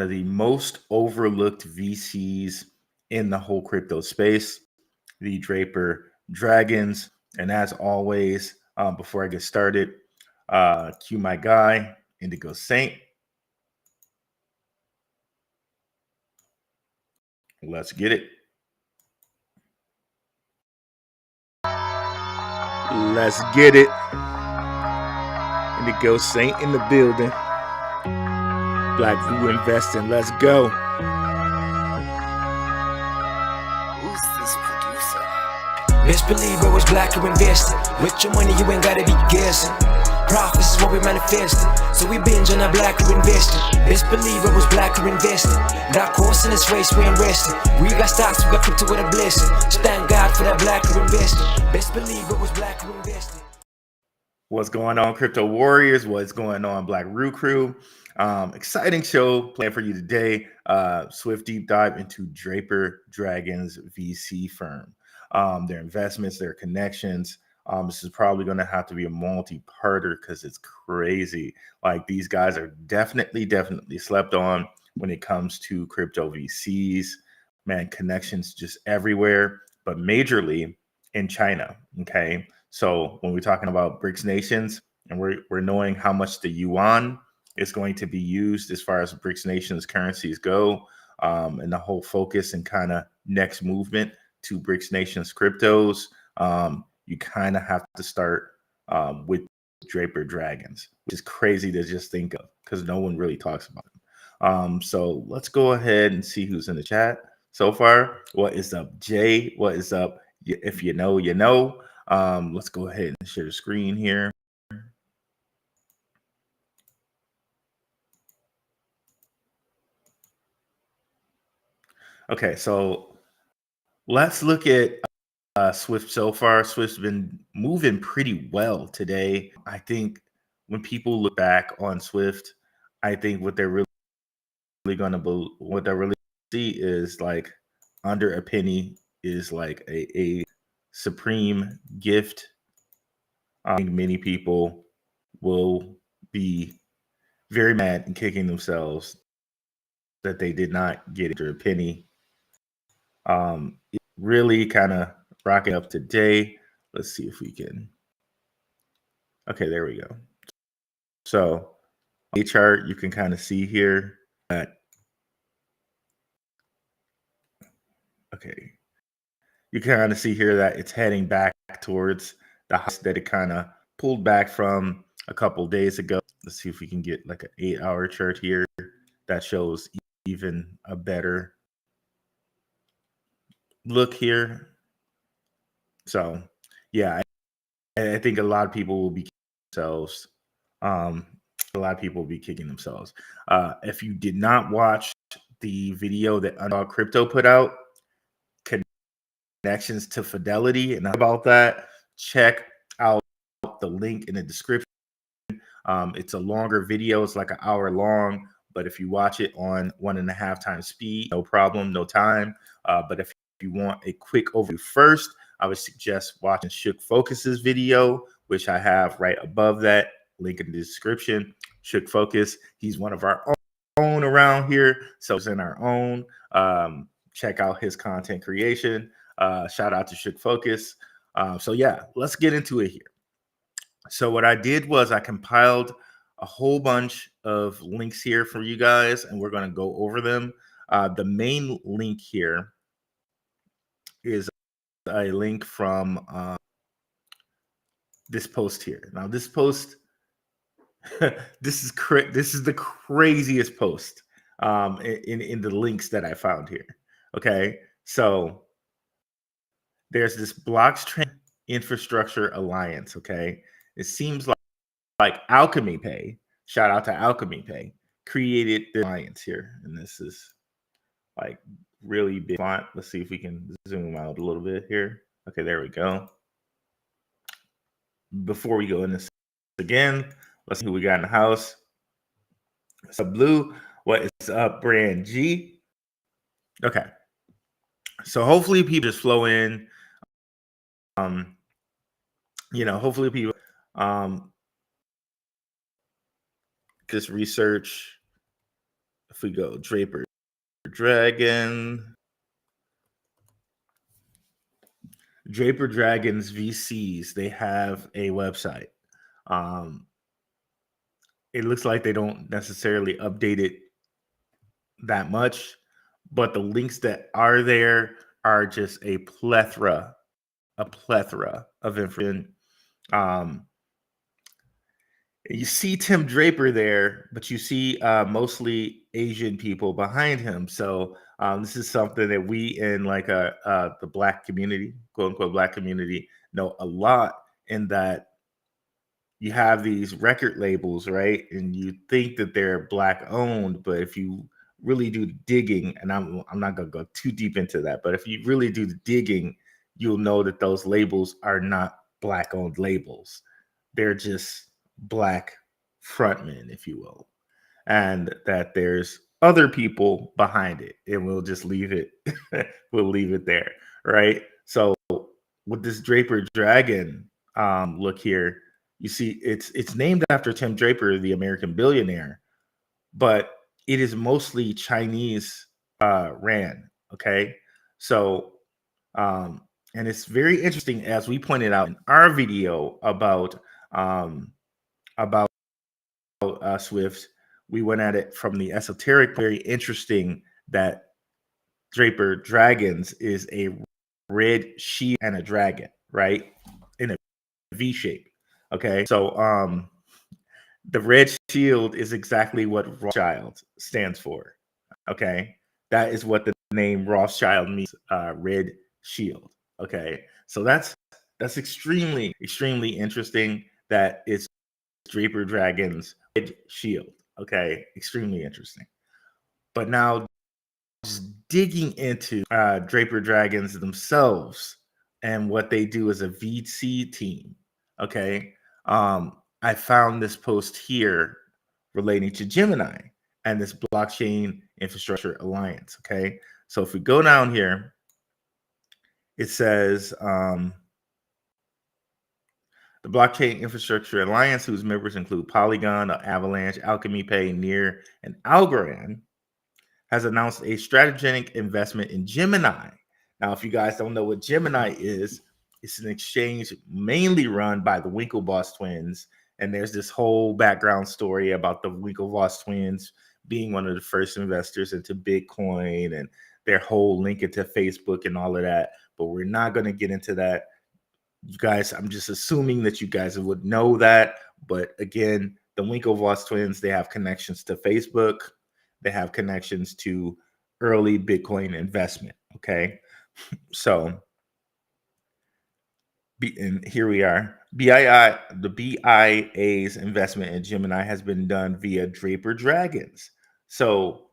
of the most overlooked VCs in the whole crypto space, the Draper Dragons. And as always, before I get started, cue my guy, Indigo Saint. Let's get it. Let's get it. Indigo Saint in the building. Black Vu Investing. Let's go. Who's this producer? Best believe I was black or invested. With your money, you ain't gotta be guessing. Profits is what we manifested. So we binge on that black or invested. Best believe I was black or invested. That course in this race, we ain't resting. We got stocks, we got crypto with a blessing. So thank God for that black or invested. Best believe I was black or invested. What's going on, Crypto Warriors? What's going on, Black Roo Crew? Exciting show planned for you today. Swift deep dive into Draper Dragons VC firm. Their investments, their connections. This is probably going to have to be a multi-parter because it's crazy. Like, these guys are definitely slept on when it comes to crypto VCs. Man, connections just everywhere, but majorly in China. Okay. So when we're talking about BRICS nations and we're knowing how much the yuan is going to be used as far as BRICS nations currencies go, and the whole focus and kind of next movement to BRICS nations cryptos, you kind of have to start with Draper Dragons, which is crazy to just think of because no one really talks about them. So let's go ahead and see who's in the chat so far. What is up, Jay? What is up? If you know, you know. Let's go ahead and share the screen here. Okay, so let's look at Swift so far. Swift's been moving pretty well today. I think when people look back on Swift, I think what they're really see is like under a penny is like a supreme gift. I think many people will be very mad and kicking themselves that they did not get under a penny. It really kind of rocking up today. Let's see if we can. Okay, there we go. So a chart you can kind of see here that okay, you can kind of see here that it's heading back towards the highs that it kind of pulled back from a couple days ago. Let's see if we can get like an 8-hour chart here that shows even a better look here. So yeah, I think a lot of people will be kicking themselves. A lot of people will be kicking themselves. If you did not watch the video that Underdog Crypto put out, connections to Fidelity, and about that, check out the link in the description. It's a longer video. It's like an hour long, but if you watch it on 1.5 times speed, no problem, no time. But if you want a quick overview first, I would suggest watching Shook Focus's video, which I have right above that, link in the description. Shook Focus, he's one of our own around here, so it's in our own. Check out his content creation. Shout out to Shook Focus. So yeah, let's get into it here. So what I did was I compiled a whole bunch of links here for you guys, and we're going to go over them. The main link here is a link from this post here. Now, this post, this is the craziest post in the links that I found here. Okay, so there's this Blockchain Infrastructure Alliance. Okay, it seems like Alchemy Pay. Shout out to Alchemy Pay. Created the alliance here, and this is like really big font. Let's see if we can zoom out a little bit here. Okay, there we go. Before we go in this again, let's see who we got in the house. What's up, Blue? What is up, Brand G? Okay, so hopefully people just flow in. Hopefully people just research if we go Draper Dragon, Draper Dragons VCs, they have a website. It looks like they don't necessarily update it that much, but the links that are there are just a plethora of information. Um, you see Tim Draper there, but you see mostly Asian people behind him. So this is something that we in like the Black community, quote unquote Black community, know a lot. In that you have these record labels, right? And you think that they're Black owned, but if you really do the digging, and I'm not gonna go too deep into that, but if you really do the digging, you'll know that those labels are not Black owned labels. They're just Black frontmen, if you will, and that there's other people behind it, and we'll just leave it. We'll leave it there, right? So with this Draper Dragon look here, you see it's named after Tim Draper, the American billionaire, but it is mostly Chinese ran. Okay, so and it's very interesting, as we pointed out in our video about Swift. We went at it from the esoteric. Very interesting that Draper Dragons is a red sheep and a dragon, right, in a V shape. Okay, so the red shield is exactly what Rothschild stands for. Okay, that is what the name Rothschild means. Red shield. Okay, so that's extremely interesting. That it's Draper Dragons red shield. Okay, extremely interesting. But now, just digging into Draper Dragons themselves and what they do as a VC team. Okay, I found this post here relating to Gemini and this blockchain infrastructure alliance. Okay, so if we go down here, it says the Blockchain Infrastructure Alliance, whose members include Polygon, Avalanche, Alchemy Pay, Near, and Algorand, has announced a strategic investment in Gemini. Now, if you guys don't know what Gemini is, it's an exchange mainly run by the Winklevoss twins. And there's this whole background story about the Winklevoss twins being one of the first investors into Bitcoin and their whole link into Facebook and all of that. But we're not going to get into that. You guys, I'm just assuming that you guys would know that. But again, the Winklevoss twins, they have connections to Facebook. They have connections to early Bitcoin investment. Okay, so and here we are. The BIA's investment in Gemini has been done via Draper Dragons. So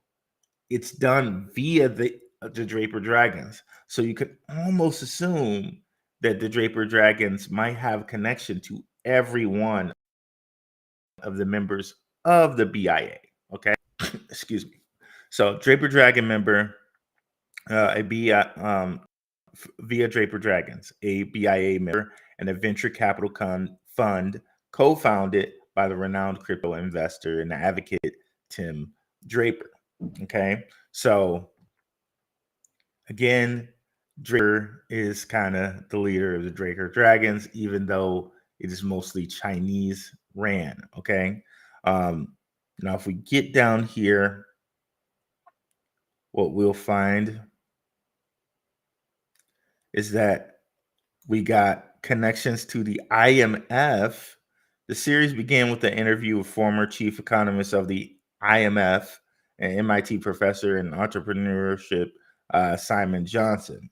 it's done via the Draper Dragons. So you could almost assume that the Draper Dragons might have connection to every one of the members of the BIA. Okay, excuse me. So Draper Dragon member, via Draper Dragons, a BIA member, and a venture capital fund co-founded by the renowned crypto investor and advocate Tim Draper. Okay, so again, Draper is kind of the leader of the Draper Dragons, even though it is mostly Chinese ran. Okay, now if we get down here, what we'll find is that we got connections to the IMF. The series began with the interview with former chief economist of the IMF and MIT professor in entrepreneurship, Simon Johnson.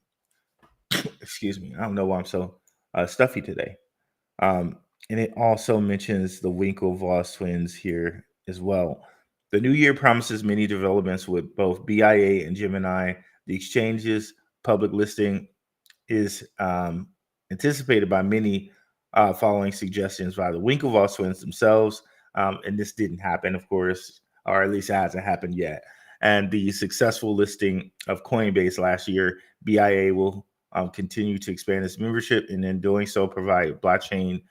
Excuse me. I don't know why I'm so stuffy today. And it also mentions the Winklevoss twins here as well. The new year promises many developments with both BIA and Gemini. The exchange's public listing is anticipated by many, following suggestions by the Winklevoss twins themselves. And this didn't happen, of course, or at least it hasn't happened yet. And the successful listing of Coinbase last year, BIA will continue to expand its membership, and in doing so, provide blockchain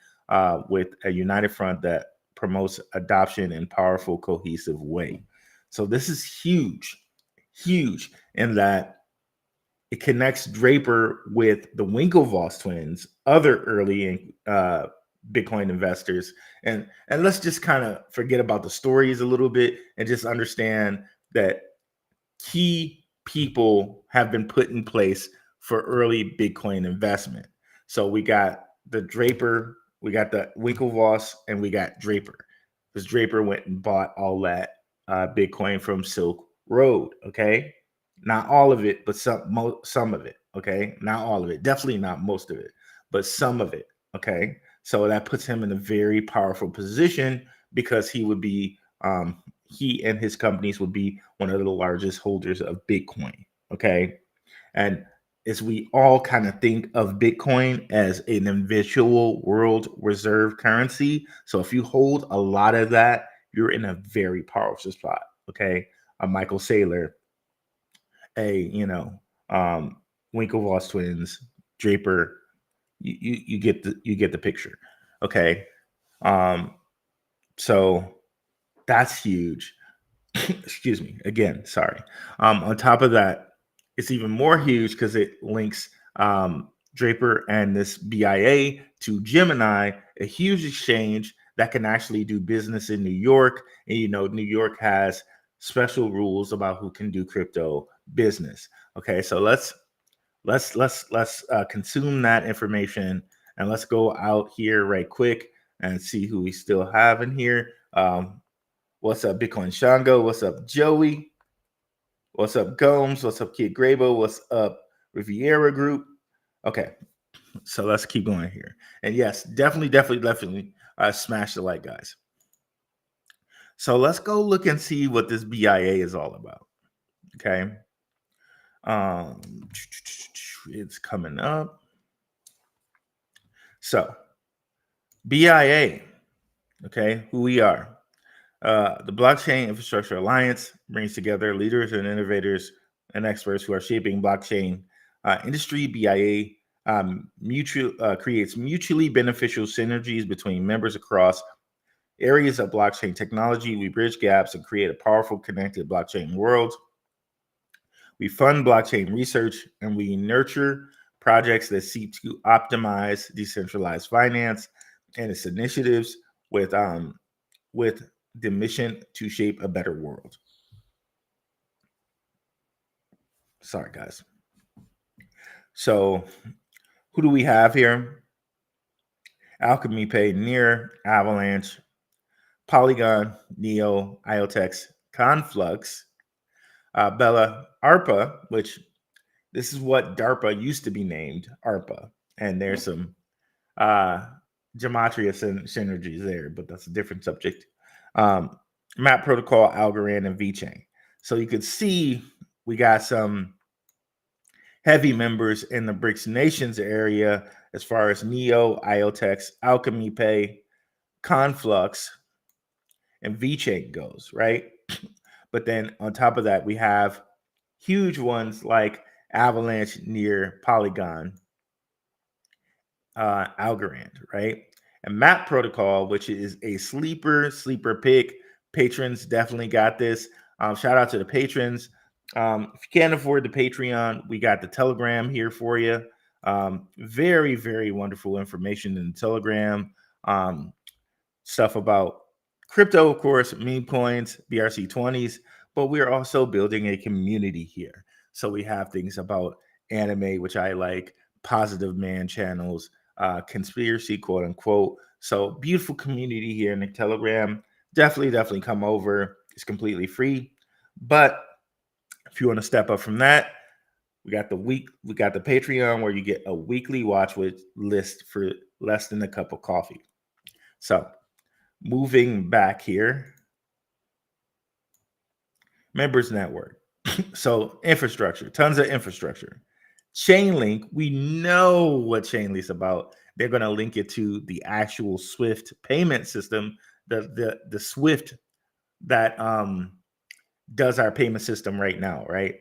with a united front that promotes adoption in powerful, cohesive way. So this is huge, huge in that it connects Draper with the Winklevoss twins, other early Bitcoin investors, and let's just kind of forget about the stories a little bit and just understand that key people have been put in place for early Bitcoin investment. So we got the Draper, we got the Winklevoss, and we got Draper. Because Draper went and bought all that Bitcoin from Silk Road. Okay, not all of it, but some of it. Okay, not all of it. Definitely not most of it, but some of it. Okay, so that puts him in a very powerful position because he would be he and his companies would be one of the largest holders of Bitcoin. Okay. And as we all kind of think of Bitcoin as an individual world reserve currency. So if you hold a lot of that, you're in a very powerful spot. Okay. A Michael Saylor, Winklevoss twins, Draper, you get the picture. Okay. So that's huge. Excuse me. Again, sorry. On top of that, it's even more huge because it links Draper and this BIA to Gemini, a huge exchange that can actually do business in New York. And New York has special rules about who can do crypto business. Okay, so let's consume that information and let's go out here right quick and see who we still have in here. What's up, Bitcoin Shango? What's up, Joey? What's up, Gomes? What's up, Kid Grabo? What's up, Riviera Group? Okay, so let's keep going here. And yes, definitely smash the like, guys. So let's go look and see what this BIA is all about. Okay. It's coming up. So BIA, okay, who we are. The Blockchain Infrastructure Alliance brings together leaders and innovators and experts who are shaping blockchain industry. BIA creates mutually beneficial synergies between members across areas of blockchain technology. We bridge gaps and create a powerful, connected blockchain world. We fund blockchain research and we nurture projects that seek to optimize decentralized finance and its initiatives with the mission to shape a better world. Sorry, guys. So, who do we have here? Alchemy Pay, Near, Avalanche, Polygon, Neo, IoTex, Conflux, Bella, ARPA, which this is what DARPA used to be named, ARPA. And there's some gematria synergies there, but that's a different subject. Map Protocol, Algorand, and VeChain. So you could see we got some heavy members in the BRICS nations area as far as Neo, IoTex, Alchemy Pay, Conflux, and VeChain goes, right? But then on top of that, we have huge ones like Avalanche, Near, Polygon, Algorand, right? And Map Protocol, which is a sleeper pick. Patrons definitely got this. Shout out to the patrons. If you can't afford the Patreon, we got the Telegram here for you. Very, very wonderful information in the Telegram. Stuff about crypto, of course, meme coins, BRC20s, but we're also building a community here. So we have things about anime, which I like, positive man channels, conspiracy, quote unquote. So beautiful community here in the Telegram. Definitely come over. It's completely free. But if you want to step up from that, we got the Patreon where you get a weekly watch list for less than a cup of coffee. So moving back here, members network. So infrastructure, tons of infrastructure. Chainlink, we know what Chainlink's about. They're going to link it to the actual SWIFT payment system, the SWIFT that does our payment system right now, right?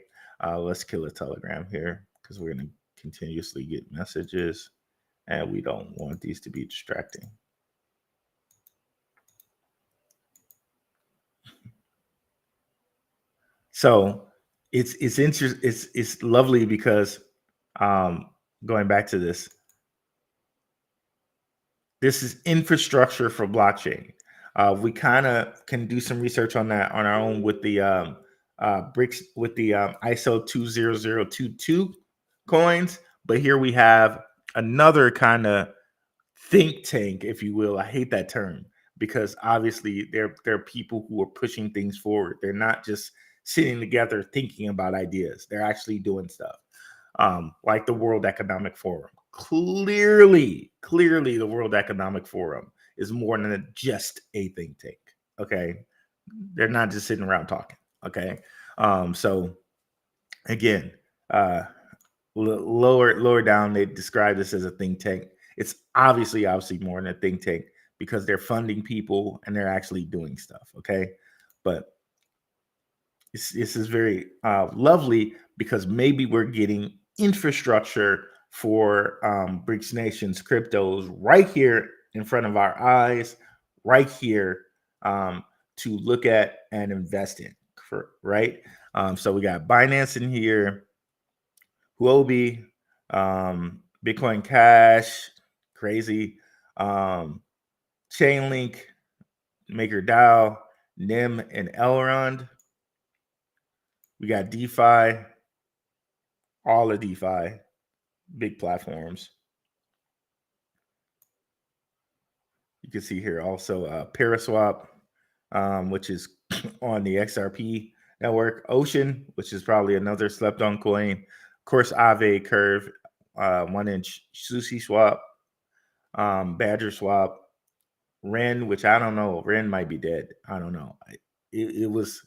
Let's kill a Telegram here because we're going to continuously get messages and we don't want these to be distracting. So it's interesting. It's lovely because going back to this is infrastructure for blockchain. We kind of can do some research on that on our own with the bricks with the ISO 20022 coins, but here we have another kind of think tank, if you will. I hate that term because obviously they're people who are pushing things forward. They're not just sitting together thinking about ideas. They're actually doing stuff. Like the World Economic Forum. Clearly, the World Economic Forum is more than just a think tank. Okay, they're not just sitting around talking. Okay, so again, lower down, they describe this as a think tank. It's obviously more than a think tank because they're funding people and they're actually doing stuff. Okay, but this is very lovely because maybe we're getting infrastructure for BRICS nations cryptos right here in front of our eyes, right here to look at and invest in, right? So we got Binance in here, Huobi, Bitcoin Cash, crazy, Chainlink, MakerDAO, NIM, and Elrond. We got DeFi, all of DeFi, big platforms. You can see here also Paraswap, which is on the XRP network. Ocean, which is probably another slept on coin. Of course, Aave Curve, 1-inch Sushi Swap, Badger Swap, Ren, which I don't know. Ren might be dead. I don't know. It was,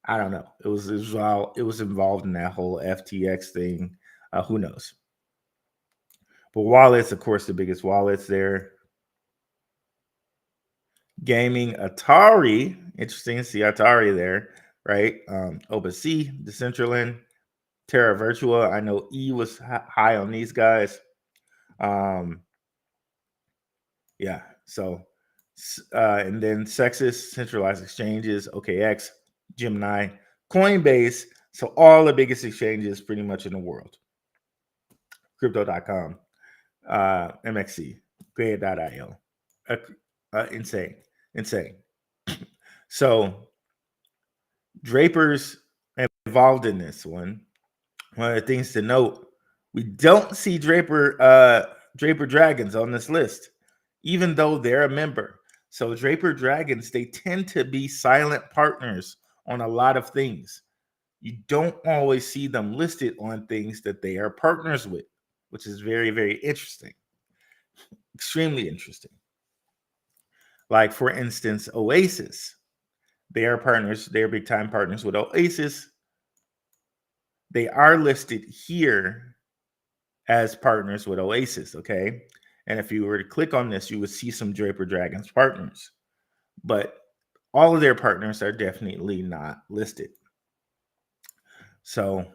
I don't know. It was involved in that whole FTX thing. Who knows? But wallets, of course, the biggest wallets there. Gaming, Atari. Interesting to see Atari there, right? OpenSea, Decentraland, Terra Virtua. I know E was high on these guys. Yeah, so and then Sexus, centralized exchanges, OKX, Gemini, Coinbase. So all the biggest exchanges pretty much in the world. Crypto.com, MXC, Grid.io. Insane. So Draper's involved in this one. One of the things to note, we don't see Draper Dragons on this list, even though they're a member. So Draper Dragons, they tend to be silent partners on a lot of things. You don't always see them listed on things that they are partners with, which is very, very interesting. Extremely interesting. Like, for instance, Oasis. They are partners. They're big time partners with Oasis. They are listed here as partners with Oasis, okay? And if you were to click on this, you would see some Draper Dragons partners. But all of their partners are definitely not listed. So,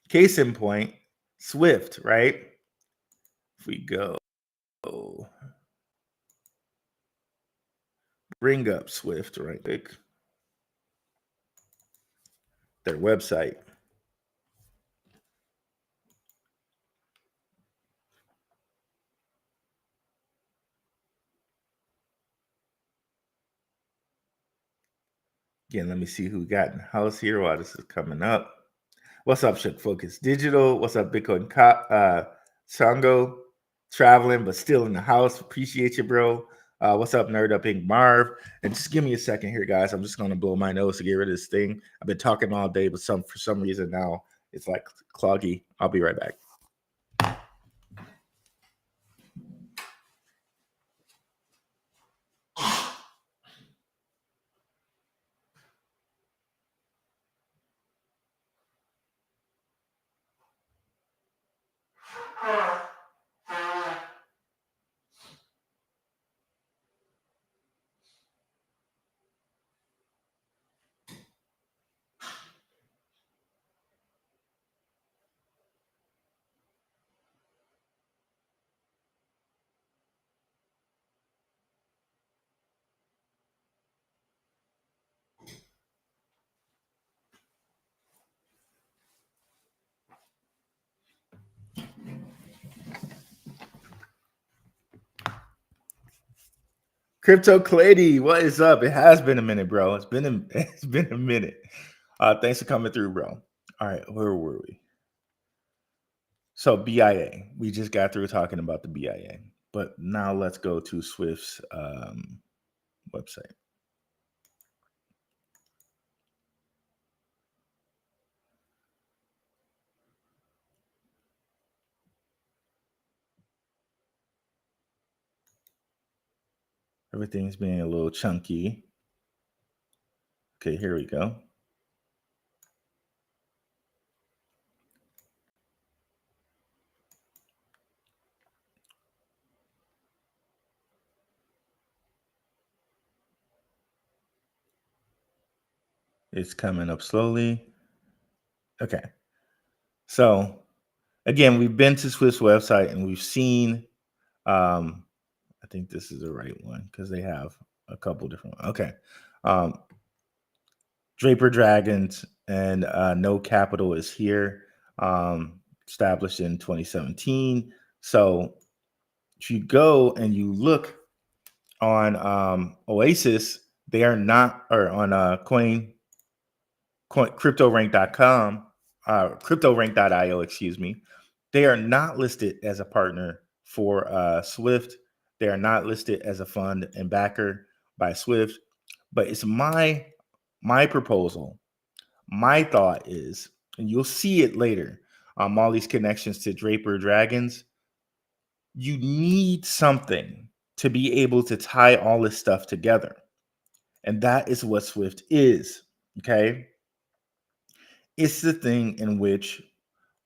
case in point, Swift, right? If we go bring up Swift right quick, their website. Again, let me see who got in the house here while this is coming up. What's up, Shook Focus Digital? What's up, Bitcoin Sango? Traveling, but still in the house. Appreciate you, bro. What's up, Nerd Up Inc. Marv? And just give me a second here, guys. I'm just going to blow my nose to get rid of this thing. I've been talking all day, but for some reason now it's like cloggy. I'll be right back. Crypto Clady, what is up? It has been a minute, bro. It's been a minute. Thanks for coming through, bro. All right, where were we? So BIA, we just got through talking about the BIA, but now let's go to Swift's website. Everything's being a little chunky. Okay, here we go. It's coming up slowly. Okay. So again, we've been to Swift's website and we've seen, I think this is the right one because they have a couple different ones. Okay. Draper Dragons and No Capital is here, established in 2017. So if you go and you look on Oasis, they are not, or on CryptoRank.com, CryptoRank.io, excuse me, they are not listed as a partner for Swift. They are not listed as a fund and backer by Swift. But it's my proposal. My thought is, and you'll see it later, all these connections to Draper Dragons. You need something to be able to tie all this stuff together. And that is what Swift is. Okay. It's the thing in which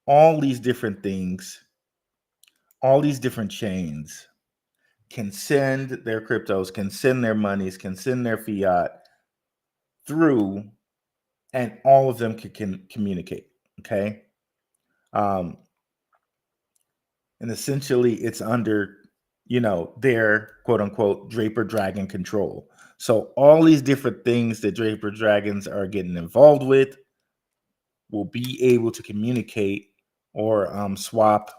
all these different things, all these different chains can send their cryptos, can send their monies, can send their fiat through, and all of them can communicate. Okay. And essentially it's under, their quote unquote Draper Dragon control. So all these different things that Draper Dragons are getting involved with will be able to communicate or swap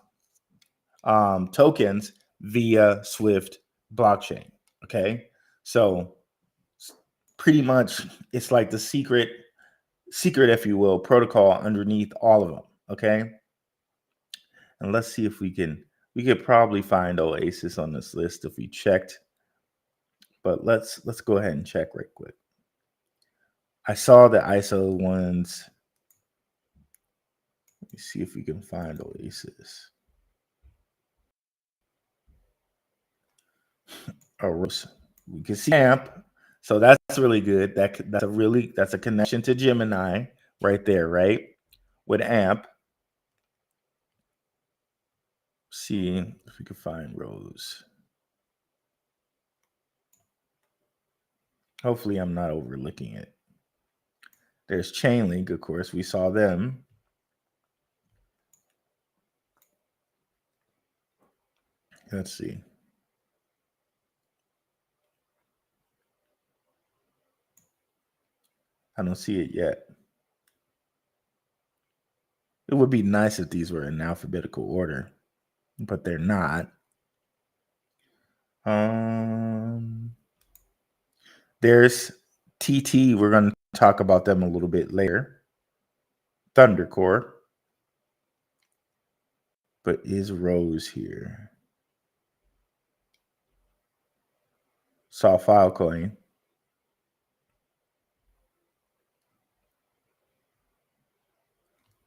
tokens via Swift blockchain. Okay. So pretty much it's like the secret, if you will, protocol underneath all of them. Okay. And let's see if we could probably find Oasis on this list if we checked. But let's go ahead and check right quick. I saw the ISO ones. Let me see if we can find Oasis. Oh, we can see AMP. So that's really good. That's a connection to Gemini right there, right? With AMP. See if we can find Rose. Hopefully I'm not overlooking it. There's Chainlink, of course. We saw them. Let's see. I don't see it yet. It would be nice if these were in alphabetical order, but they're not. There's TT. We're going to talk about them a little bit later. Thundercore. But is Rose here? Saw Filecoin.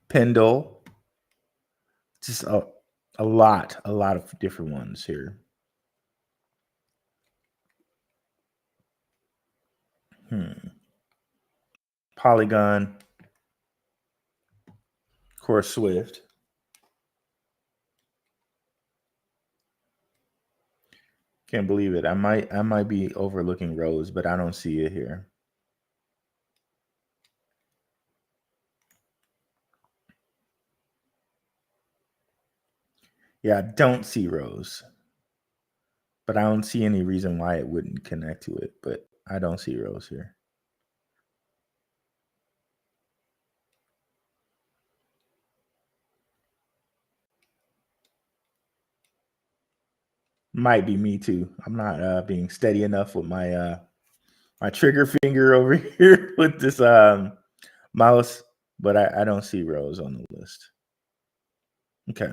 Pendle. Just a lot of different ones here. Polygon. Of course, Swift. Can't believe it. I might be overlooking Rose, but I don't see it here. Yeah, I don't see Rose. But I don't see any reason why it wouldn't connect to it. But I don't see Rose here. Might be me too. I'm not being steady enough with my trigger finger over here with this mouse, but I don't see Rose on the list. Okay.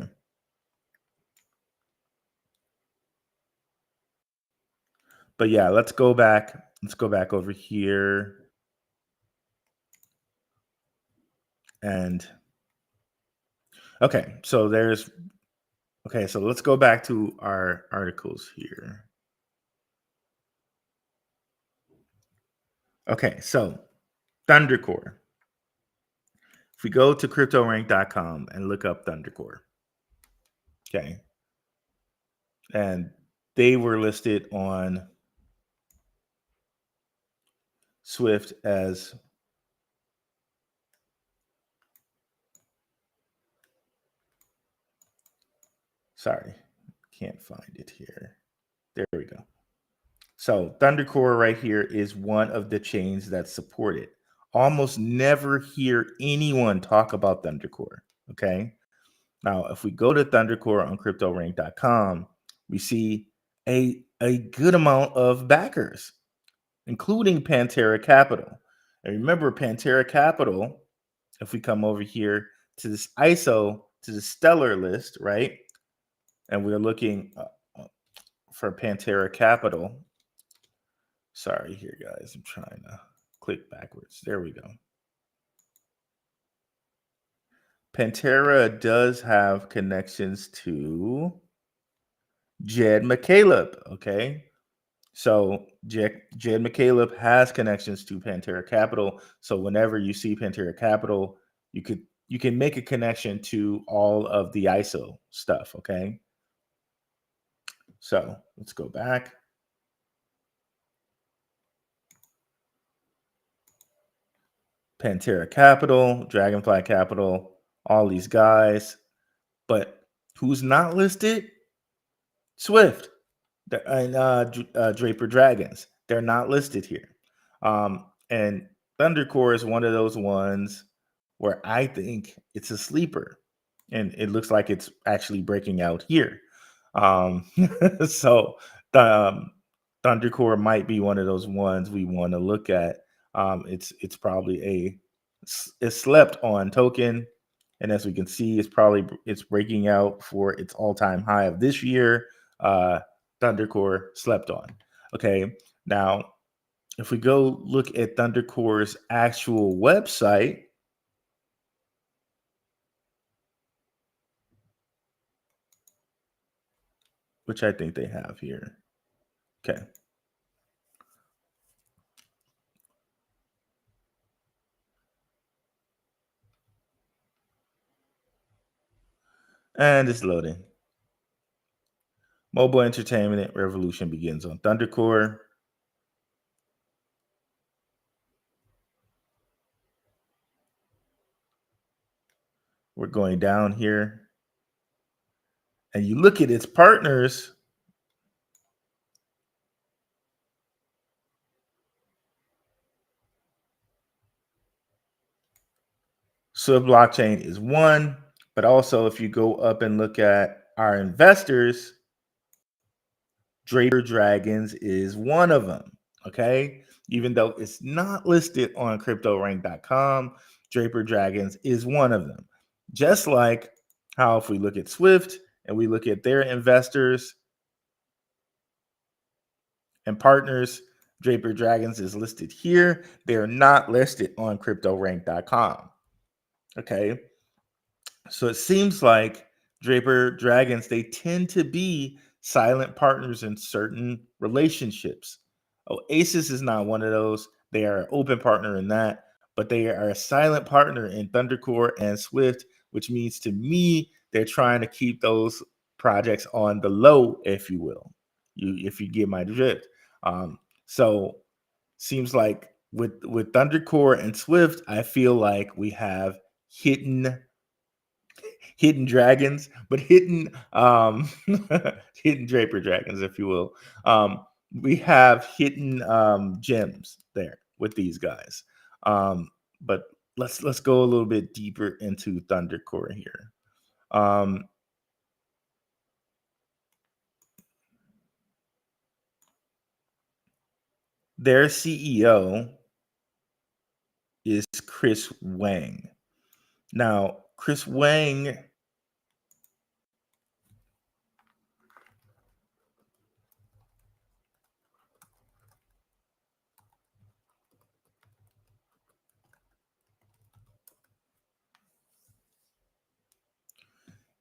But yeah, let's go back. Let's go back over here. And okay, so let's go back to our articles here. Okay, so Thundercore. If we go to cryptorank.com and look up Thundercore, okay, and they were listed on Swift as sorry, can't find it here. There we go. So Thundercore right here is one of the chains that's supported. Almost never hear anyone talk about Thundercore. Okay. Now, if we go to Thundercore on cryptorank.com, we see a good amount of backers, including Pantera Capital. And remember, Pantera Capital, if we come over here to this ISO, to the Stellar list, right? And we're looking for Pantera Capital. Sorry here, guys. I'm trying to click backwards. There we go. Pantera does have connections to Jed McCaleb, okay? So Jed McCaleb has connections to Pantera Capital. So whenever you see Pantera Capital, you can make a connection to all of the ISO stuff, okay? So let's go back. Pantera Capital, Dragonfly Capital, all these guys. But who's not listed? Swift and Draper Dragons. They're not listed here. And Thundercore is one of those ones where I think it's a sleeper. And it looks like it's actually breaking out here. So Thundercore might be one of those ones we want to look at. It's probably a slept on token. And as we can see, it's breaking out for its all-time high of this year. Thundercore slept on. Okay, now if we go look at Thundercore's actual website, which I think they have here. Okay. And it's loading. Mobile entertainment revolution begins on Thundercore. We're going down here. And you look at its partners. Swift Blockchain is one. But also, if you go up and look at our investors, Draper Dragons is one of them. Okay. Even though it's not listed on cryptorank.com, Draper Dragons is one of them. Just like how if we look at Swift and we look at their investors and partners, Draper Dragons is listed here. They're not listed on cryptorank.com. Okay. So it seems like Draper Dragons, they tend to be silent partners in certain relationships. Oasis is not one of those. They are an open partner in that, but they are a silent partner in Thundercore and Swift, which means to me, they're trying to keep those projects on the low, if you will, if you get my drift. So seems like with Thundercore and Swift, I feel like we have hidden dragons, but hidden hidden Draper dragons, if you will. We have hidden gems there with these guys. But let's go a little bit deeper into Thundercore here. their CEO is Chris Wang. Now, Chris Wang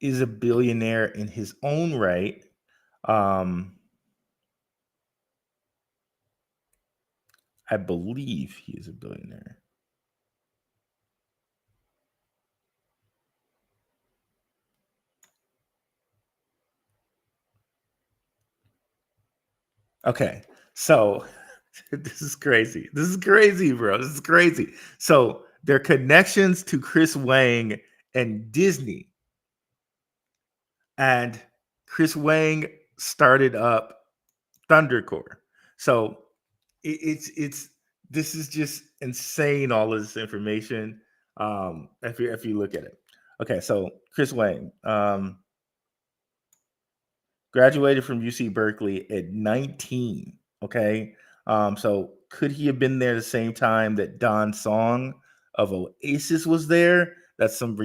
is a billionaire in his own right. I believe he is a billionaire. Okay, so this is crazy. This is crazy, bro. This is crazy. So their connections to Chris Wang and Disney, and Chris Wang started up Thundercore. So it's this is just insane. All of this information. If you look at it, okay. So Chris Wang graduated from UC Berkeley at 19. Okay, so could he have been there the same time that Don Song of Oasis was there? That's some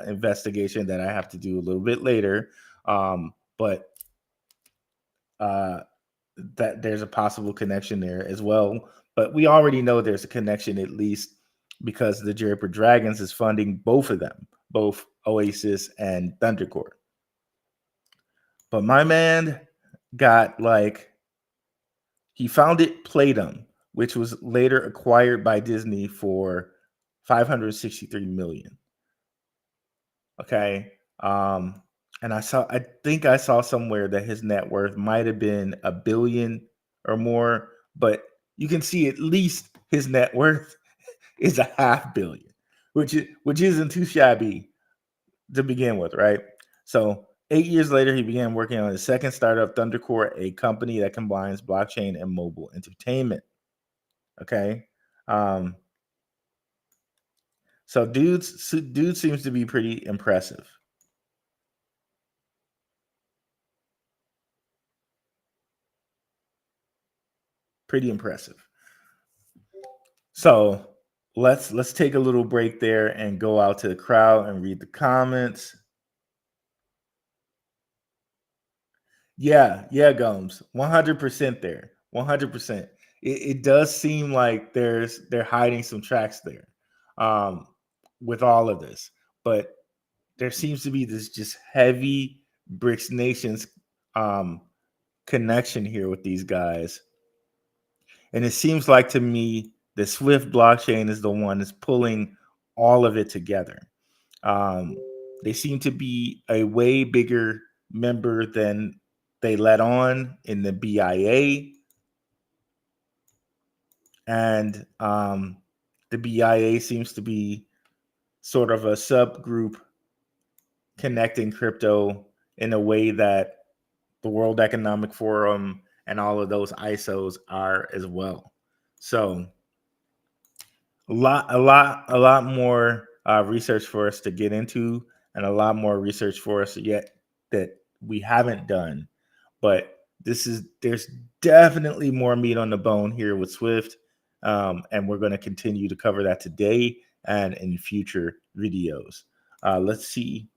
investigation that I have to do a little bit later. But that there's a possible connection there as well. But we already know there's a connection, at least because the Draper Dragons is funding both of them, both Oasis and Thundercore. But my man got he founded Playdom, which was later acquired by Disney for $563 million. Okay. And I think I saw somewhere that his net worth might have been $1 billion or more, but you can see at least his net worth is $500 million, which isn't too shabby to begin with, right? So 8 years later, he began working on his second startup, Thundercore, a company that combines blockchain and mobile entertainment. Okay. So dude seems to be pretty impressive. Pretty impressive. So let's take a little break there and go out to the crowd and read the comments. Yeah, Gomes, 100% there, 100%. It does seem like they're hiding some tracks there, with all of this, but there seems to be this just heavy BRICS nations connection here with these guys, and it seems like to me the Swift blockchain is the one that's pulling all of it together. They seem to be a way bigger member than they let on in the BIA. And the BIA seems to be sort of a subgroup connecting crypto in a way that the World Economic Forum and all of those ISOs are as well. So a lot more research for us to get into, and a lot more research for us yet that we haven't done. But there's definitely more meat on the bone here with Swift, and we're going to continue to cover that today and in future videos. Let's see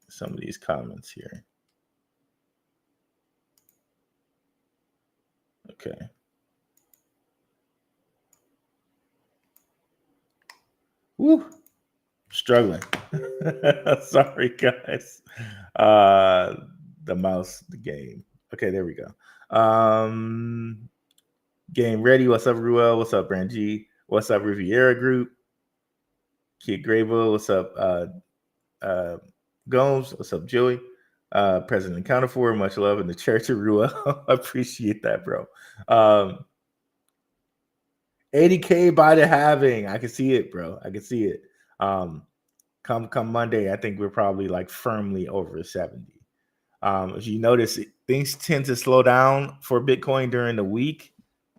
some of these comments here. Okay. Woo. Struggling. Sorry, guys. The mouse, the game. Okay, there we go. Game ready. What's up, Ruel? What's up, Brand G? What's up, Riviera Group? Kid Grable. What's up, Gomes? What's up, Joey? President Counterfor. Much love in the church of Ruel. I appreciate that, bro. 80K by the halving. I can see it, bro. I can see it. Come Monday, I think we're probably firmly over 70. If you notice, things tend to slow down for Bitcoin during the week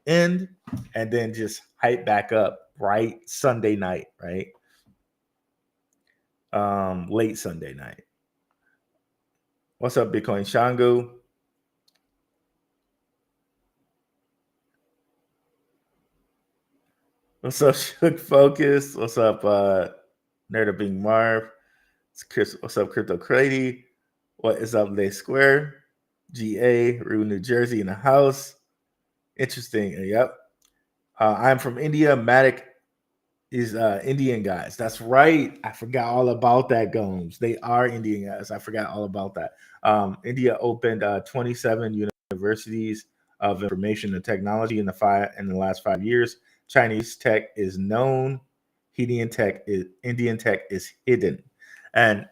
end, and then just hype back up right Sunday night, right? Late Sunday night. What's up, Bitcoin Shango? What's up, Shook Focus? What's up, Nerd of Being Marv? It's Chris. What's up, Crypto Crady? What is up, Lay Square? GA, Rue, New Jersey in the house. Interesting. Yep. I'm from India. Matic is Indian guys. That's right. I forgot all about that, Gomes. They are Indian guys. I forgot all about that. India opened 27 universities of information and technology in the last 5 years. Chinese tech is known. Indian tech is hidden, and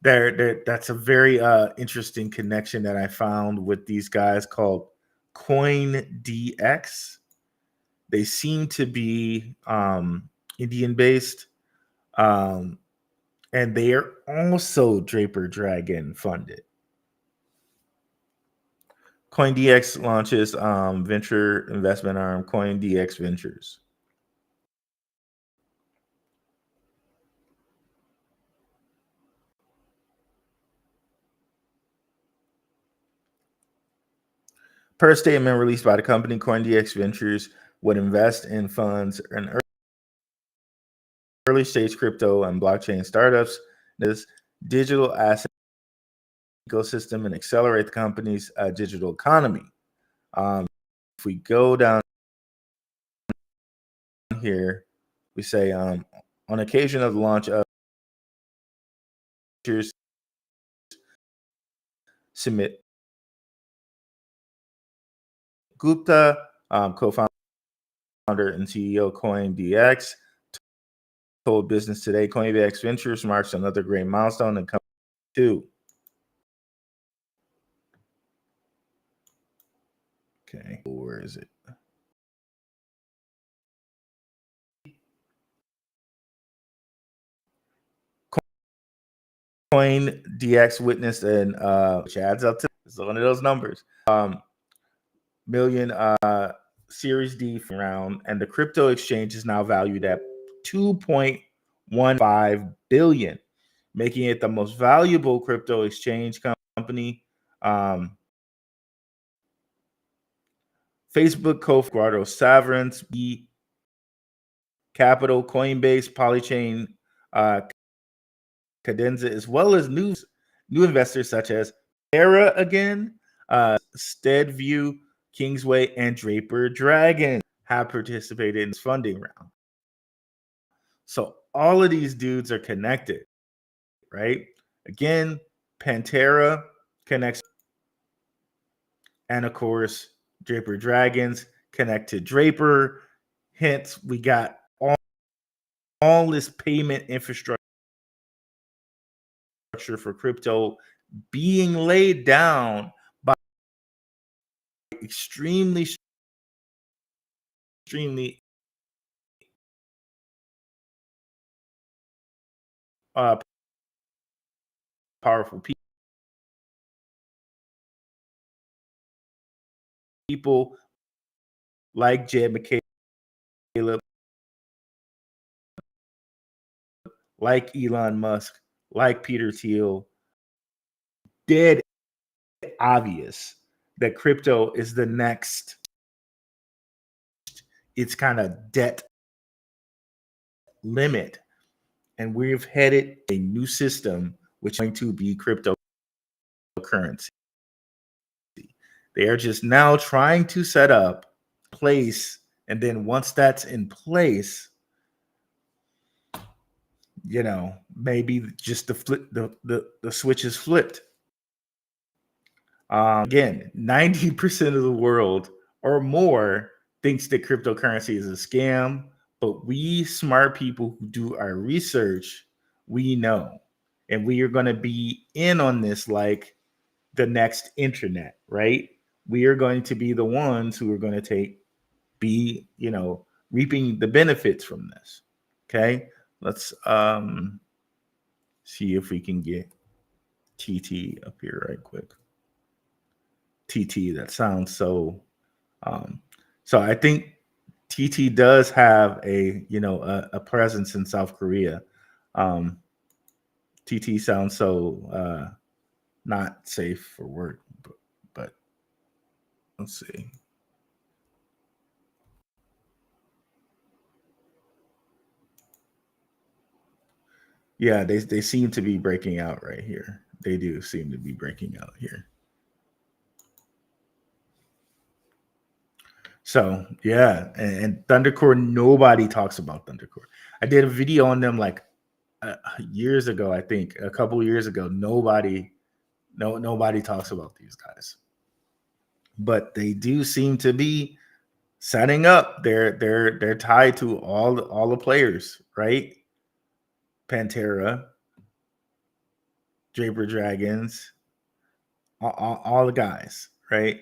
that's a very interesting connection that I found with these guys called CoinDX. They seem to be Indian based, um, and they are also Draper Dragon funded. CoinDX launches venture investment arm CoinDX Ventures. Per statement released by the company, CoinDX Ventures would invest in funds and early stage crypto and blockchain startups, this digital asset ecosystem, and accelerate the company's digital economy. If we go down here, we say on occasion of the launch of Sumit Gupta, co-founder and CEO CoinDX, told Business Today, CoinDX Ventures marks another great milestone in company 2. Okay, where is it? CoinDX witnessed an which adds up to one of those numbers. Million Series D round, and the crypto exchange is now valued at 2.15 billion, making it the most valuable crypto exchange company. Facebook co-founder Severance, B Capital, Coinbase, Polychain, Cadenza, as well as new investors such as Era again, Steadview, Kingsway, and Draper Dragon have participated in this funding round. So all of these dudes are connected, right? Again, Pantera connects, and of course, Draper Dragons connect to Draper. Hence, we got all this payment infrastructure for crypto being laid down by extremely powerful people like Jed McCaleb, like Elon Musk, like Peter Thiel. Dead obvious that crypto is the next, it's kind of debt limit, and we've headed a new system which is going to be cryptocurrency. They are just now trying to set up place, and then once that's in place, maybe just the switch is flipped. Again, 90% of the world or more thinks that cryptocurrency is a scam, but we smart people who do our research, we know, and we are going to be in on this like the next internet, right? We are going to be the ones who are going to be reaping the benefits from this. Okay, let's see if we can get TT up here right quick. TT, that sounds so so I think TT does have a presence in South Korea. TT sounds so not safe for work, but let's see. Yeah, they seem to be breaking out right here. They do seem to be breaking out here. So yeah, and Thundercore, nobody talks about Thundercore. I did a video on them like years ago, I think a couple of years ago. Nobody talks about these guys, but they do seem to be setting up. They're tied to all the players, right? Pantera, Draper Dragons, all the guys, right?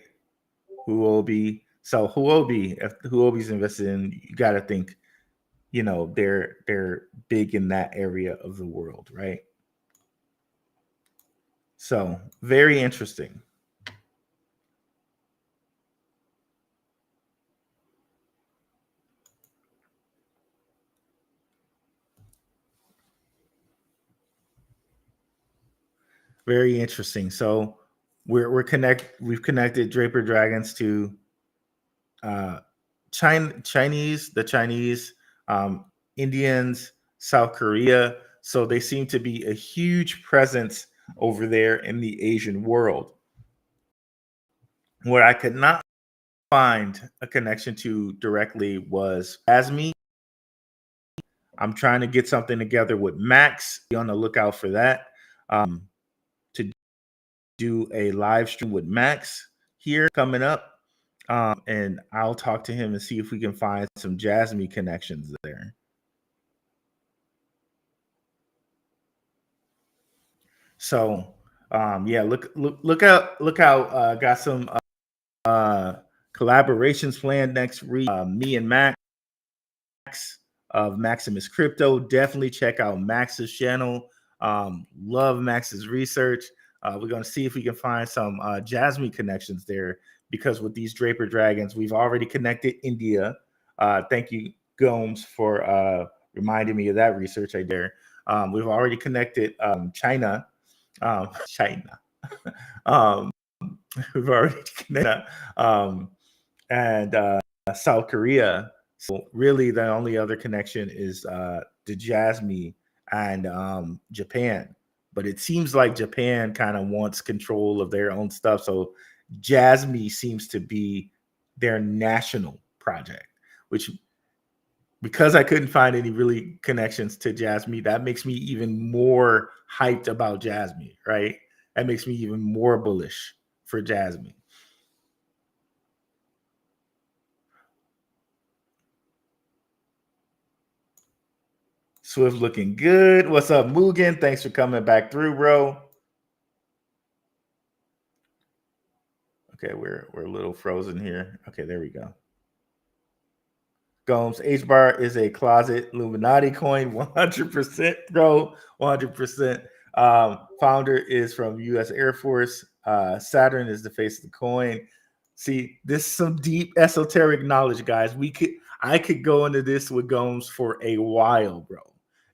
Huobi. So Huobi, if Huobi's invested in, you got to think, you know, they're big in that area of the world, right? So very interesting. Very interesting. So we've connected Draper Dragons to the Chinese, Indians, South Korea. So they seem to be a huge presence over there in the Asian world. Where I could not find a connection to directly was Asmi. I'm trying to get something together with Max. Be on the lookout for that. To do a live stream with Max here coming up. And I'll talk to him and see if we can find some Jasmine connections there. So yeah, look out. Got some collaborations planned next week. Me and Max of Maximus Crypto. Definitely check out Max's channel. Love Max's research. We're going to see if we can find some Jasmine connections there, because with these Draper Dragons, we've already connected India. Thank you, Gomes, for reminding me of that research I did. We've already connected China. We've already connected and South Korea. So really, the only other connection is the Jasmine and Japan. But it seems like Japan kind of wants control of their own stuff. So Jasmine seems to be their national project, which, because I couldn't find any really connections to Jasmine, that makes me even more hyped about Jasmine, right? That makes me even more bullish for Jasmine. Swift looking good. What's up, Mugen? Thanks for coming back through, bro. Okay, we're a little frozen here. Okay, there we go. Gomes, H-bar is a closet Illuminati coin, 100%, bro, 100%. Founder is from U.S. Air Force. Saturn is the face of the coin. See, this is some deep esoteric knowledge, guys. I could go into this with Gomes for a while, bro.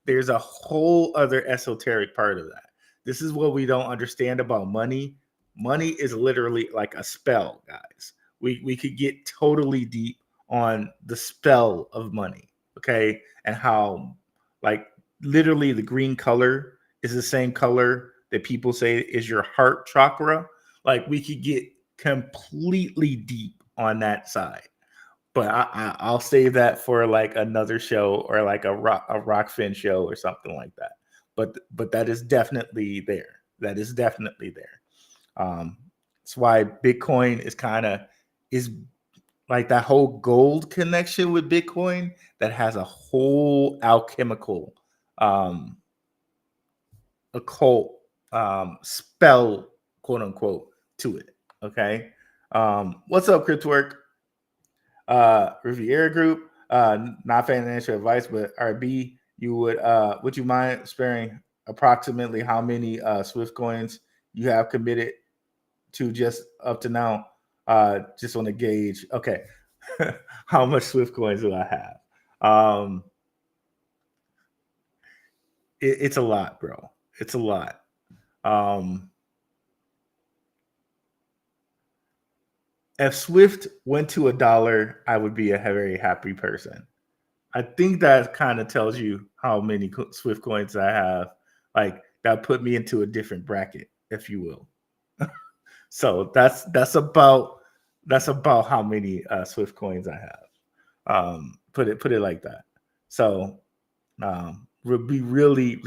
There's a whole other esoteric part of that. This is what we don't understand about money. Money is literally like a spell, guys. We could get totally deep on the spell of money, okay? And how, like, literally the green color is the same color that people say is your heart chakra. Like, we could get completely deep on that side. But I'll save that for like another show, or like a Rokfin show or something like that. But that is definitely there. That is definitely there. That's why Bitcoin is like that whole gold connection with Bitcoin that has a whole alchemical occult spell, quote unquote, to it. Okay. What's up, Cryptwork? Riviera Group, not financial advice, but RB, would you mind sparing approximately how many Swift coins you have committed to just up to now? Just want to gauge. Okay. How much Swift coins do I have? It's a lot, bro. It's a lot. If Swift went to $1, I would be a very happy person. I think that kind of tells you how many Swift coins I have. Like that put me into a different bracket, if you will. So that's about how many Swift coins I have. Put it like that. So we'll be really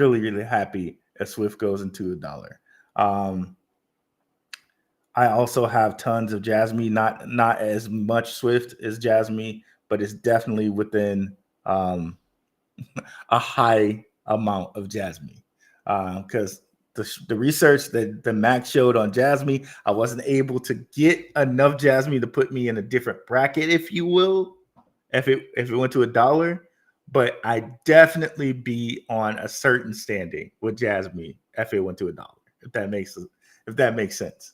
happy if Swift goes into $1. I also have tons of Jasmine, not as much Swift as Jasmine, but it's definitely within a high amount of Jasmine. Because the research that the Max showed on Jasmine, I wasn't able to get enough Jasmine to put me in a different bracket, if you will, if it went to $1. But I definitely be on a certain standing with Jasmine if it went to $1. If that makes sense.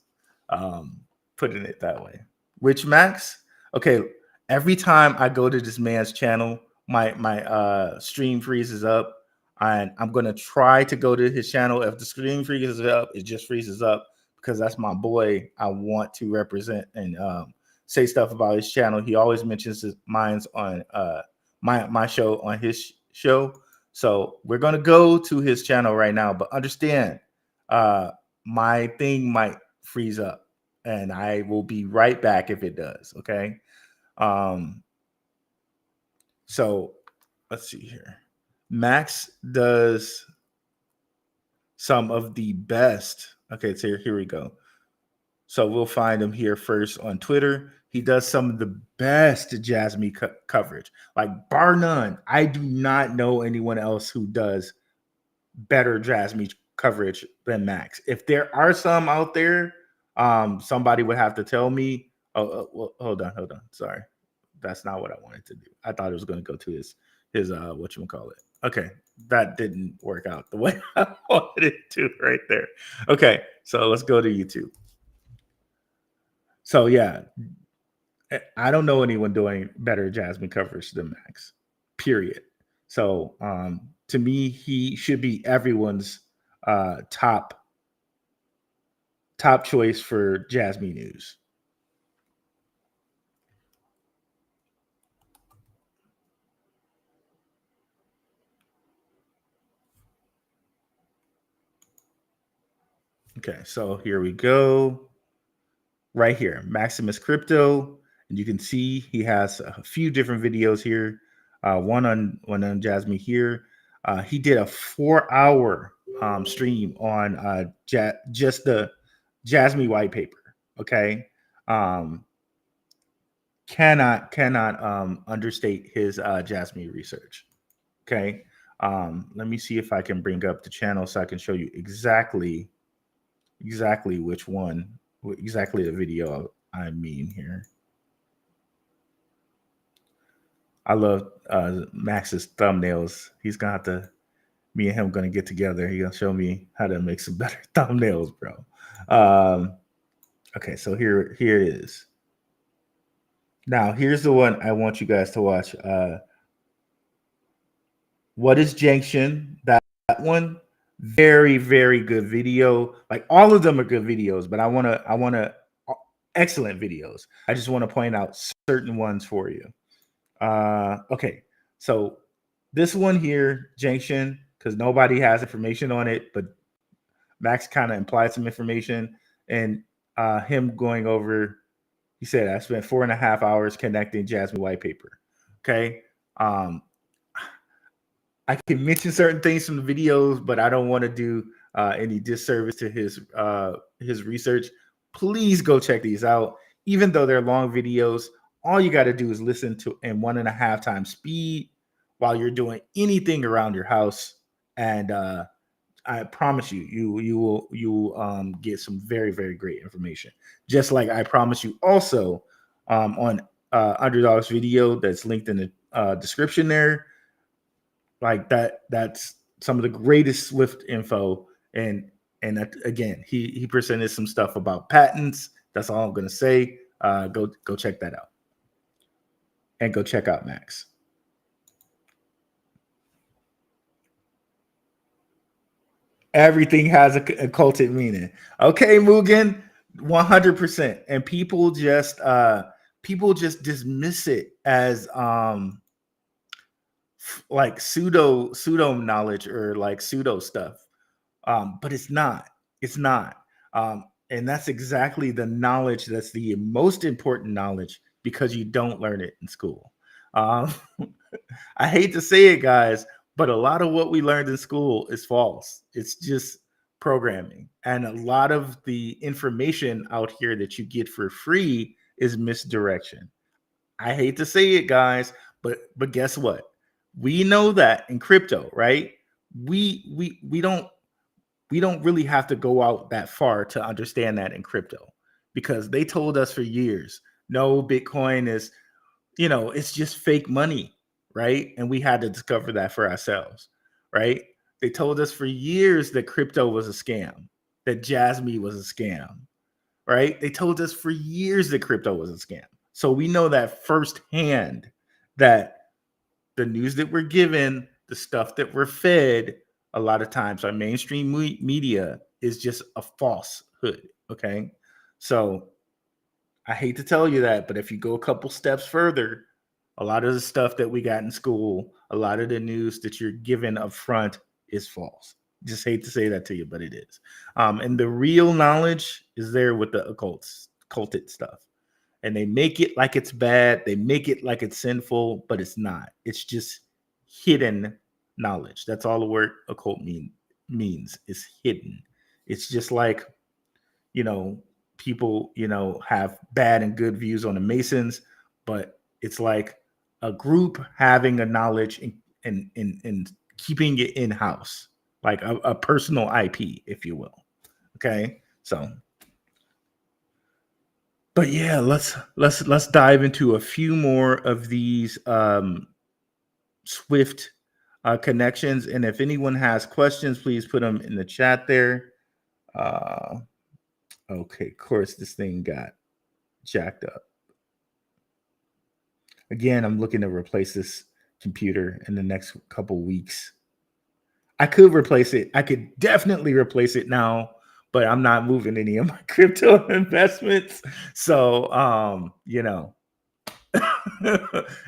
Putting it that way. Which Max? Okay, every time I go to this man's channel, my stream freezes up, and I'm gonna try to go to his channel. If the stream freezes up, it just freezes up because that's my boy. I want to represent and say stuff about his channel. He always mentions mine's on my show on his show. So we're gonna go to his channel right now, but understand, my thing might freeze up, and I will be right back if it does. Okay. So let's see here. Max does some of the best. Okay, so here we go. So we'll find him here first on Twitter. He does some of the best Jasmine coverage, like bar none. I do not know anyone else who does better Jasmine coverage than Max. If there are some out there, somebody would have to tell me. Well, hold on. Sorry, that's not what I wanted to do. I thought it was going to go to his whatchamacallit. Okay, that didn't work out the way I wanted it to right there. Okay, so let's go to YouTube. So yeah, I don't know anyone doing better Jasmine coverage than Max, period. So to me, he should be everyone's top choice for Jasmine news. Okay, so here we go. Right here, Maximus Crypto, and you can see he has a few different videos here. One on Jasmine here. He did a 4-hour stream on just the Jasmine white paper. Okay, cannot understate his Jasmine research. Okay, let me see if I can bring up the channel so I can show you exactly which one. Exactly the video I mean here. I love Max's thumbnails. He's gonna have to, me and him gonna get together. He's gonna show me how to make some better thumbnails, bro. Okay, so here it is. Now here's the one I want you guys to watch. What is Junction? That one. Very good video. Like all of them are good videos, but I want to excellent videos. I just want to point out certain ones for you. Okay, so this one here, Junction, because nobody has information on it, but Max kind of implied some information, and him going over. He said, "I spent 4.5 hours connecting Jasmine white paper." Okay. I can mention certain things from the videos, but I don't want to do any disservice to his research. Please go check these out. Even though they're long videos, all you got to do is listen to in 1.5 times speed while you're doing anything around your house, and I promise you will get some very great information. Just like I promise you also on Underdog's video that's linked in the description there. Like that's some of the greatest Swift info, and that, again, he presented some stuff about patents. That's all I'm gonna say. Go check that out, and go check out Max. Everything has a occulted meaning. Okay, Mugen, 100%. And people just dismiss it as like pseudo knowledge or like pseudo stuff. But it's not. It's not. And that's exactly the knowledge that's the most important knowledge because you don't learn it in school. Um, I hate to say it, guys, but a lot of what we learned in school is false. It's just programming. And a lot of the information out here that you get for free is misdirection. I hate to say it, guys, but guess what? We know that in crypto, right? We we don't really have to go out that far to understand that in crypto because they told us for years, no, Bitcoin is, it's just fake money, right? And we had to discover that for ourselves, right? They told us for years that crypto was a scam, that Jasmine was a scam, right? They told us for years that crypto was a scam. So we know that firsthand that the news that we're given, the stuff that we're fed, a lot of times our mainstream media is just a falsehood. Okay. So I hate to tell you that, but if you go a couple steps further, a lot of the stuff that we got in school, a lot of the news that you're given up front is false. Just hate to say that to you, but it is. And the real knowledge is there with the occulted stuff. And they make it like it's bad. They make it like it's sinful, but it's not. It's just hidden knowledge. That's all the word occult means is hidden. It's just like, people, have bad and good views on the Masons, but it's like a group having a knowledge and keeping it in house, like a personal IP, if you will. Okay, so. But yeah, let's dive into a few more of these Swift connections, and if anyone has questions, please put them in the chat there. Okay, of course, this thing got jacked up. Again, I'm looking to replace this computer in the next couple weeks. I could replace it. I could definitely replace it now, but I'm not moving any of my crypto investments. So,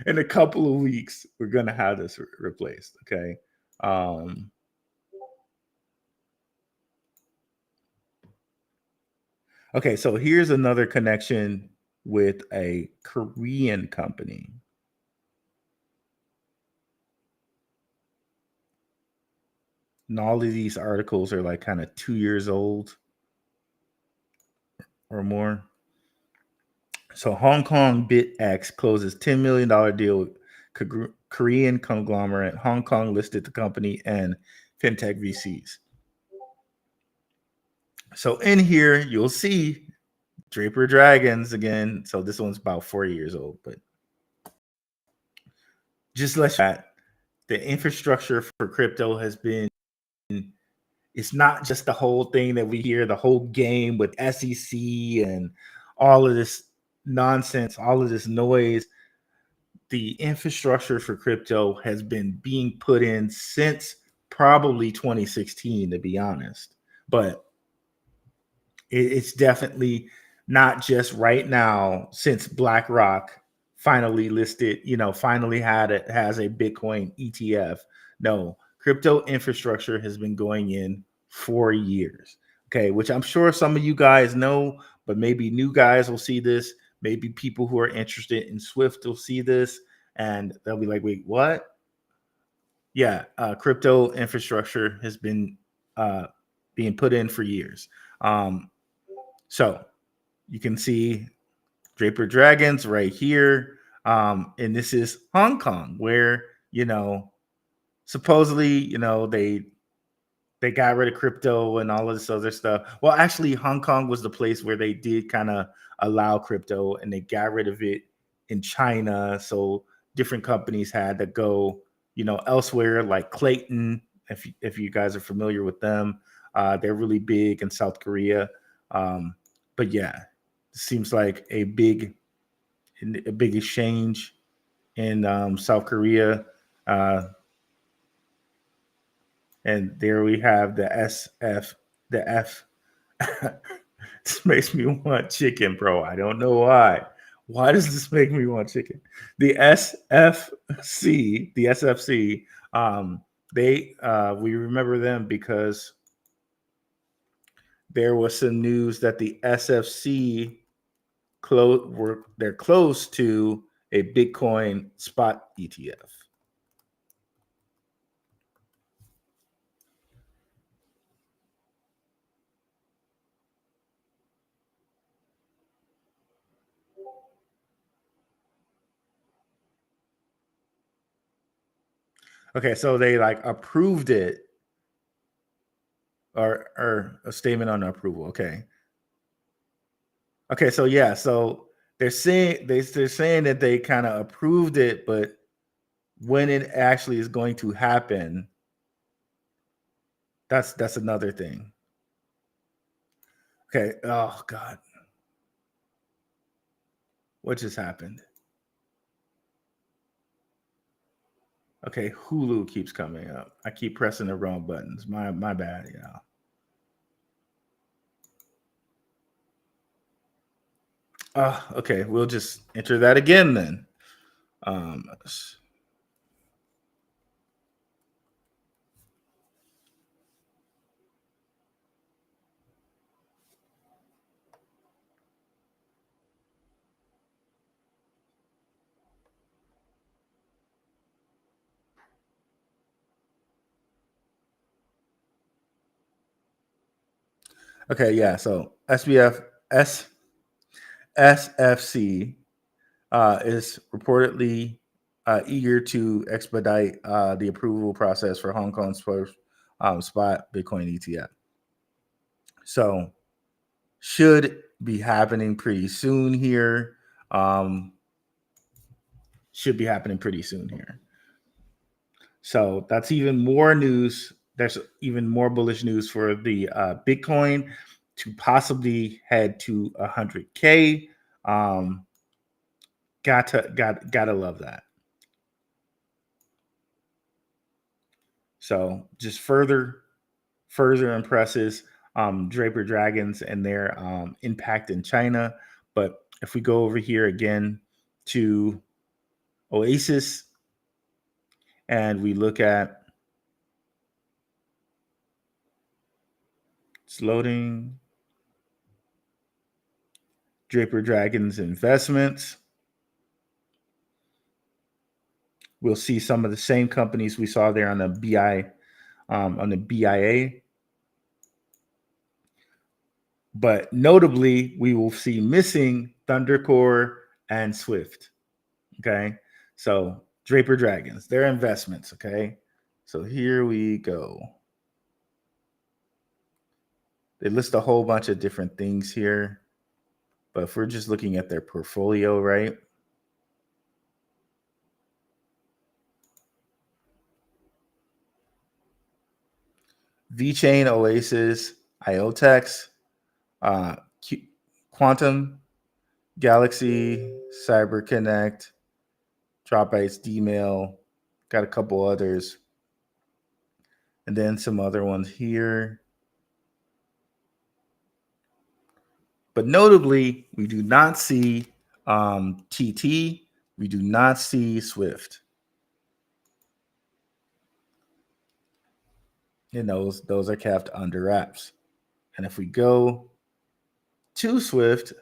in a couple of weeks, we're gonna have this replaced. Okay. Okay, so here's another connection with a Korean company. And all of these articles are like kind of 2 years old or more. So Hong Kong BitX closes $10 million deal with Korean conglomerate. Hong Kong listed the company and fintech VCs. So in here, you'll see Draper Dragons again. So this one's about 4 years old, but just let that the infrastructure for crypto has been, it's not just the whole thing that we hear, the whole game with SEC and all of this nonsense, all of this noise. The infrastructure for crypto has been being put in since probably 2016, to be honest. But it's definitely not just right now since BlackRock finally listed, finally has a Bitcoin ETF. No, crypto infrastructure has been going in for years. Okay, which I'm sure some of you guys know, but maybe new guys will see this. Maybe people who are interested in Swift will see this and they'll be like, wait, what? Yeah, crypto infrastructure has been being put in for years. So you can see Draper Dragons right here. And this is Hong Kong, where, supposedly, they got rid of crypto and all of this other stuff. Well, actually, Hong Kong was the place where they did kind of allow crypto and they got rid of it in China. So different companies had to go, elsewhere, like Clayton, if you guys are familiar with them. They're really big in South Korea. But yeah, it seems like a big exchange in South Korea. And there we have the the F. This makes me want chicken, bro. I don't know why. Why does this make me want chicken? The SFC, we remember them because there was some news that the SFC they're close to a Bitcoin spot ETF. Okay, so they like approved it, or a statement on approval. Okay. Okay, so yeah, so they're saying that they kind of approved it, but when it actually is going to happen, that's another thing. Okay. Oh God. What just happened? Okay, Hulu keeps coming up. I keep pressing the wrong buttons. My bad, yeah. Okay, we'll just enter that again then. Okay, yeah. So SFC is reportedly eager to expedite the approval process for Hong Kong's first spot Bitcoin ETF. So should be happening pretty soon here. Should be happening pretty soon here. So that's even more news. There's even more bullish news for the Bitcoin to possibly head to 100K. Gotta love that. So just further impresses Draper Dragons and their impact in China. But if we go over here again to Oasis and we look at, it's loading, Draper Dragons investments, we'll see some of the same companies we saw there on the BIA. But notably, we will see missing Thundercore and SWFT. Okay. So Draper Dragons, their investments. Okay. So here we go. They list a whole bunch of different things here. But if we're just looking at their portfolio, right? VeChain, Oasis, IoTex, Quantum, Galaxy, CyberConnect, Dropbytes, Dmail, got a couple others, and then some other ones here. But notably, we do not see TT. We do not see SWFT. And those are kept under wraps. And if we go to SWFT,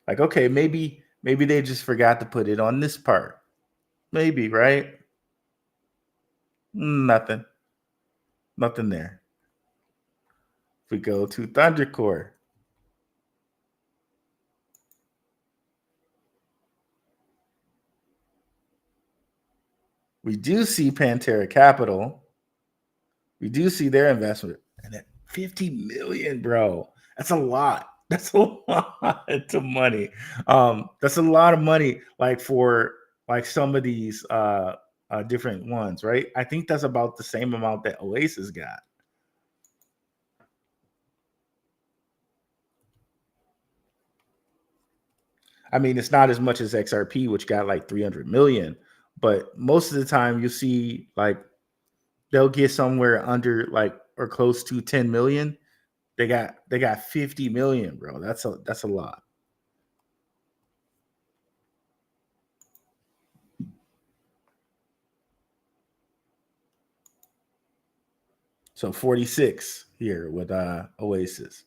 like, okay, maybe they just forgot to put it on this part. Maybe, right? Nothing there. If we go to Thundercore, we do see Pantera Capital. We do see their investment, and at 50 million, bro. That's a lot. That's a lot of money. That's a lot of money, like for like some of these different ones, right? I think that's about the same amount that Oasis got. I mean, it's not as much as XRP, which got like 300 million, but most of the time you see like they'll get somewhere under like or close to 10 million. They got 50 million, bro. That's a lot. So 46 here with Oasis.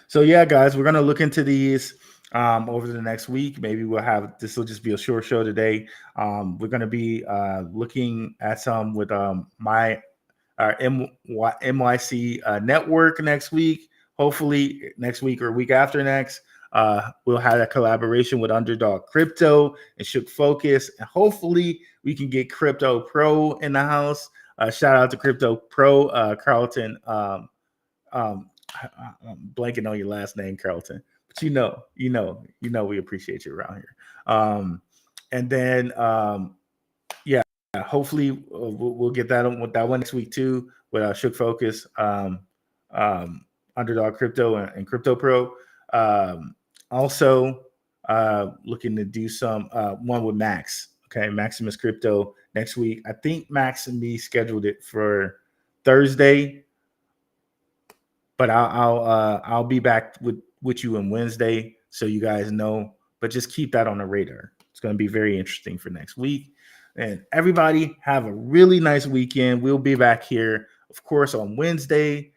So yeah, guys, we're gonna look into these over the next week. Maybe we'll have this will just be a short show today. We're gonna be looking at some with my our MYC network next week. Hopefully next week or week after next. We'll have a collaboration with Underdog Crypto and Shook Focus, and hopefully we can get Crypto Pro in the house. Shout out to Crypto Pro, Carlton. I'm blanking on your last name, Carlton, but you know, we appreciate you around here. And then, yeah, hopefully we'll get that one next week too with Shook Focus, Underdog Crypto and Crypto Pro. Also, looking to do some one with Max. Okay, Maximus Crypto next week. I think Max and me scheduled it for Thursday. But I'll be back with you on Wednesday, so you guys know. But just keep that on the radar. It's going to be very interesting for next week. And everybody have a really nice weekend. We'll be back here, of course, on Wednesday.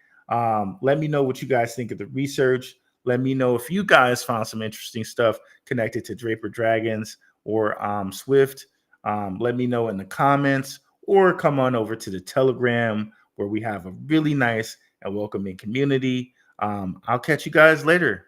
Let me know what you guys think of the research. Let me know if you guys found some interesting stuff connected to Draper Dragons or Swift. Let me know in the comments, or come on over to the Telegram, where we have a really nice and welcoming community. I'll catch you guys later.